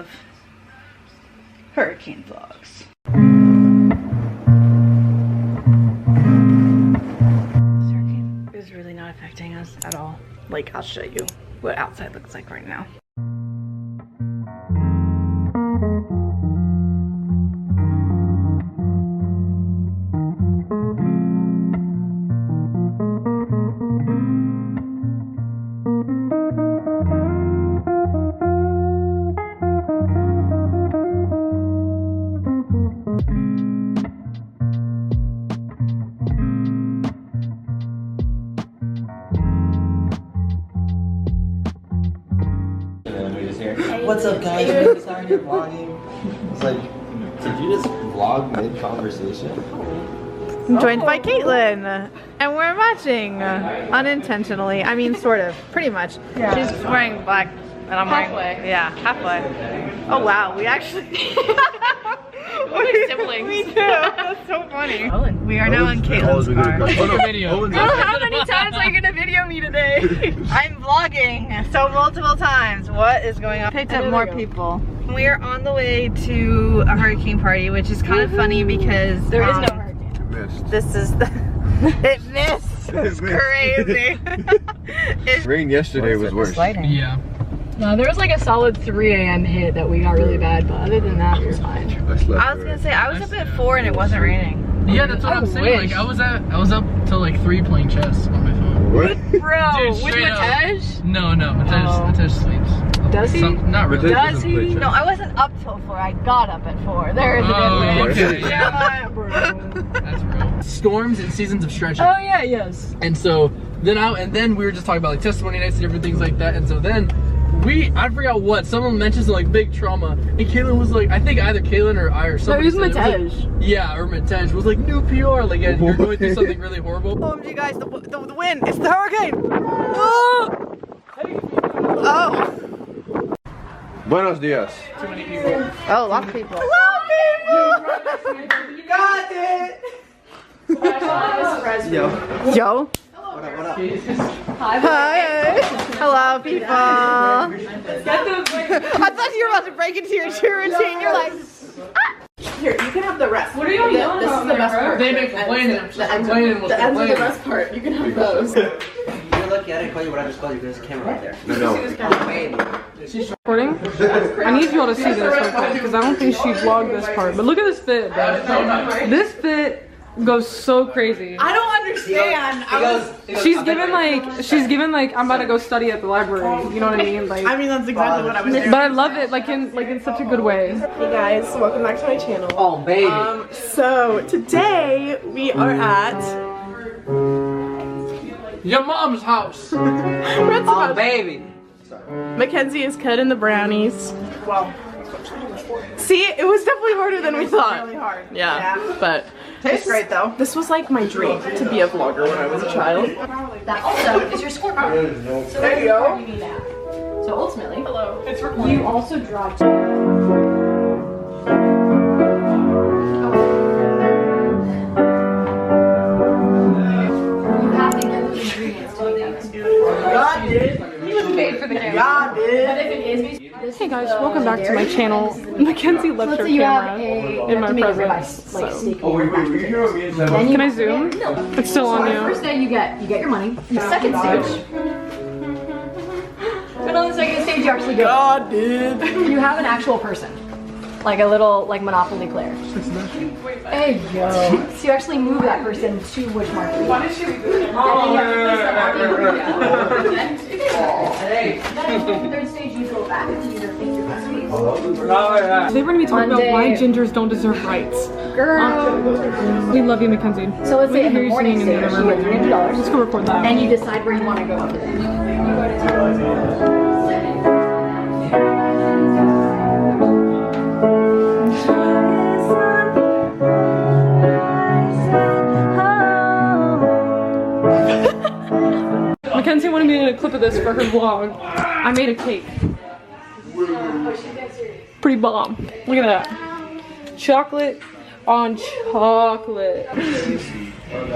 of hurricane vlogs. This hurricane is really not affecting us at all. Like, I'll show you what outside looks like right now. What's up, guys? We're just out here vlogging. It's like, did you just vlog mid-conversation? I'm joined by Caitlin, and we're matching unintentionally. I mean, sort of, pretty much. Yeah. She's wearing black, and I'm wearing, yeah, halfway. Oh wow, we actually. We're siblings. We do. That's so funny. We are now in Caitlin's car. How many times are you gonna video me today? I'm vlogging so multiple times. What is going on? Picked up more people. We are on the way to a hurricane party, which is kind of funny because there is no hurricane. This is the. It missed. It's crazy. Rain yesterday was worse. Yeah. No, there was like a solid 3 a.m. hit that we got really bad, but other than that, we were fine. I was gonna say I was up at 4 and it wasn't raining. Yeah, that's what I'm saying. Like I was up till like 3 playing chess on my phone. What? Bro, Dude, with straight up. Matej? No, Matej sleeps. Does he? Not really. Does he? No, I wasn't up till 4. I got up at 4. There is a difference. Okay. Yeah, bro. That's real. Storms and seasons of stretching. Oh yeah, yes. And so then we were just talking about like testimony nights and different things like that. And so then I forgot what someone mentioned some like big trauma, and Caitlin was like, I think either Caitlin or I or somebody. No, it was Matej. Like, yeah, or Matej was like new PR, like yeah, you're going through something really horrible. OMG guys, the wind, it's the hurricane! Oh! Oh! Buenos dias. Too many people. Oh, a lot of people. A lot of people! You got it! Yo. Yo. What up, what up? Hi. Hello, people. I thought you were about to break into your true routine. You're like, here, you can have the rest. What are you doing? This is the best part. They've been complaining. The ends are the best part. You can have those. You're lucky I didn't call you what I just called you. There's a camera right there. No. She's recording? I need you all to see this real quick because I don't think she vlogged this part. But look at this fit, bro. This fit goes so crazy. I don't understand. She's given like I'm about to go study at the library. You know what I mean? Like I mean, that's exactly what I was doing. but I love it like in such a good way. Hey guys, welcome back to my channel. Oh, baby. So today we are at Your mom's house. Oh, baby. McKenzie is cutting the brownies. Well, see, it was definitely harder than we thought. Really hard. Yeah, but tastes great though. this was like my dream to be a vlogger when I was a child. That also is your scorecard. So there you go. You need that. So ultimately, hello. It's recording. You also draw. You have to get the ingredients to make that. God did. He was paid for the camera. God did. But if it is, Hey guys, welcome back to my channel. Mackenzie left her camera in my presence. Oh, wait, were you here on me and Sam? Can I zoom? It's still on you. First day you get your money. The second stage. But on the second stage you actually go. God did. You have an actual person. Like a little like Monopoly player. Hey yo. So you actually move that person to which market. Why did she do that? Then third stage you go back to your recipe. Today we're going to be talking about why gingers don't deserve rights. Girl. We love you, Mackenzie. So let's say in the Hear you morning singing stage in the you other get room. $300. Let's go record that. And you decide where you want to go after that. You go to Mackenzie wanted me to get a clip of this for her vlog. I made a cake. Pretty bomb. Look at that. Chocolate on chocolate. You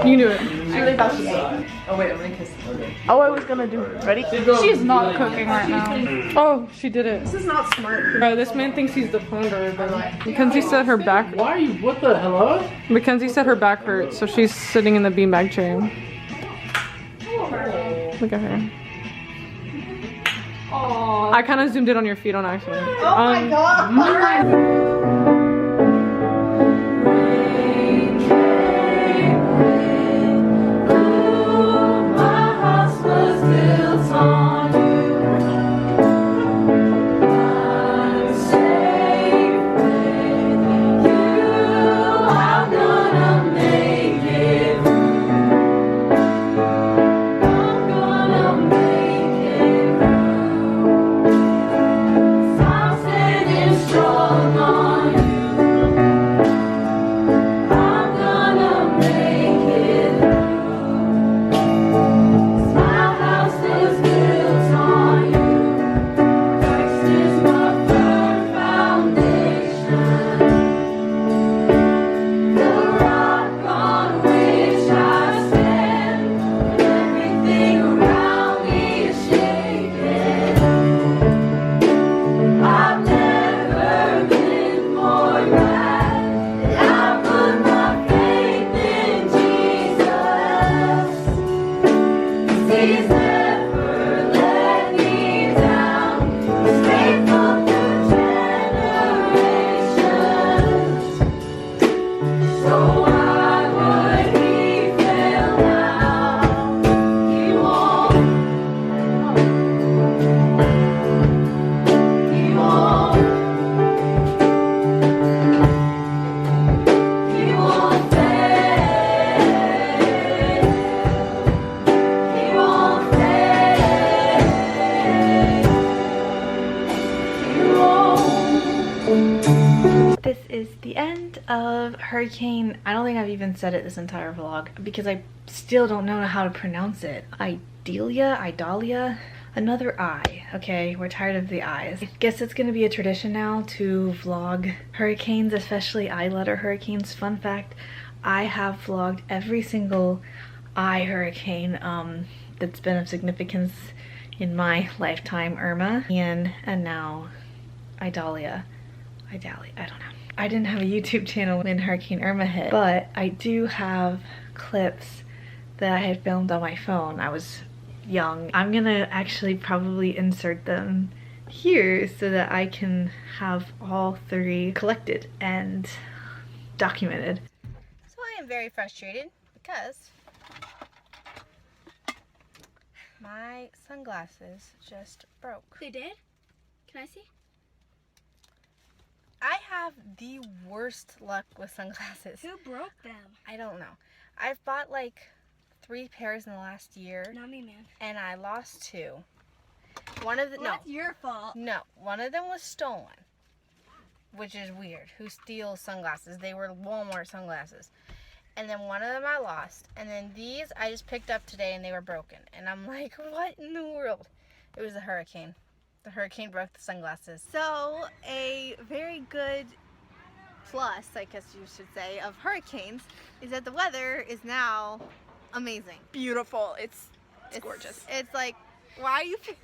can do it. really thought she ate. Oh wait, I'm gonna kiss her. Oh, I was gonna do it. Ready? She's not cooking right now. Oh, she did it. This is not smart. Bro, this man thinks he's the founder. Mackenzie said her back. Why are you? What the hello? Mackenzie said her back hurts, so she's sitting in the beanbag chair. Look at her. Aww. I kind of zoomed in on your feet on accident. Oh my god! This is the end of Hurricane. I don't think I've even said it this entire vlog because I still don't know how to pronounce it. Idalia, another I. Okay, we're tired of the I's. I guess it's gonna be a tradition now to vlog hurricanes, especially I-letter hurricanes. Fun fact, I have vlogged every single I hurricane that's been of significance in my lifetime. Irma, Ian, and now Idalia. I don't know. I didn't have a YouTube channel when Hurricane Irma hit, but I do have clips that I had filmed on my phone. I was young. I'm gonna actually probably insert them here so that I can have all three collected and documented. So I am very frustrated because my sunglasses just broke. They did? Can I see? I have the worst luck with sunglasses. Who broke them? I don't know. I've bought like 3 pairs in the last year. Not me, man. And I lost 2. One of the That's your fault. No, one of them was stolen, which is weird. Who steals sunglasses? They were Walmart sunglasses. And then one of them I lost. And then these I just picked up today and they were broken. And I'm like, what in the world? It was a hurricane. The hurricane broke the sunglasses. So a very good plus, I guess you should say, of hurricanes is that the weather is now amazing. Beautiful. It's gorgeous. It's like, why are you fixing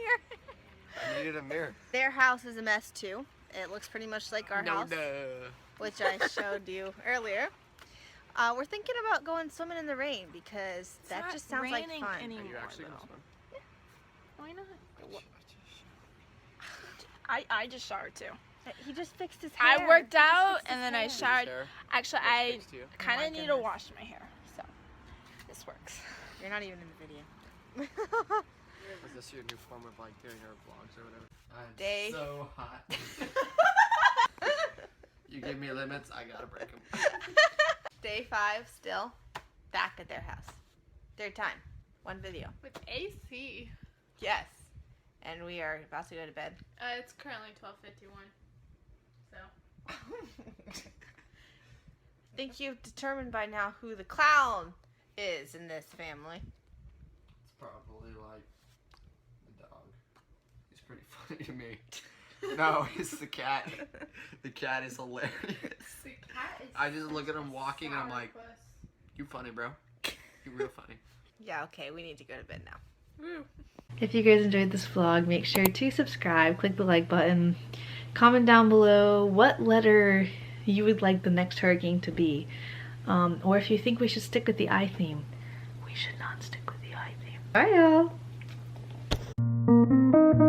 your hair? I needed a mirror. Their house is a mess too. It looks pretty much like our house, which I showed you earlier. We're thinking about going swimming in the rain because that just sounds like fun. Anymore, Are you actually though. gonna swim? Why not? I just showered too. He just fixed his hair. I worked He just out fixed and his then I hair. showered. Hair? Actually, Just I fixed you? kind Oh of my need to goodness. wash my hair, so this works. You're not even in the video. Is this your new form of like doing our vlogs or whatever? I'm Day. so hot. You give me limits, I gotta break them. Day 5 still back at their house. Third time. One video. With AC. Yes. And we are about to go to bed. It's currently 12:51. So. I think you've determined by now who the clown is in this family. It's probably like the dog. He's pretty funny to me. No, it's the cat. The cat is hilarious. The cat is I just look at him walking and I'm like, you funny, bro. Real funny. Yeah, okay, we need to go to bed now. Woo. If you guys enjoyed this vlog, make sure to subscribe, click the like button, comment down below what letter you would like the next hurricane to be. Or if you think we should stick with the I theme. We should not stick with the I theme. Bye y'all!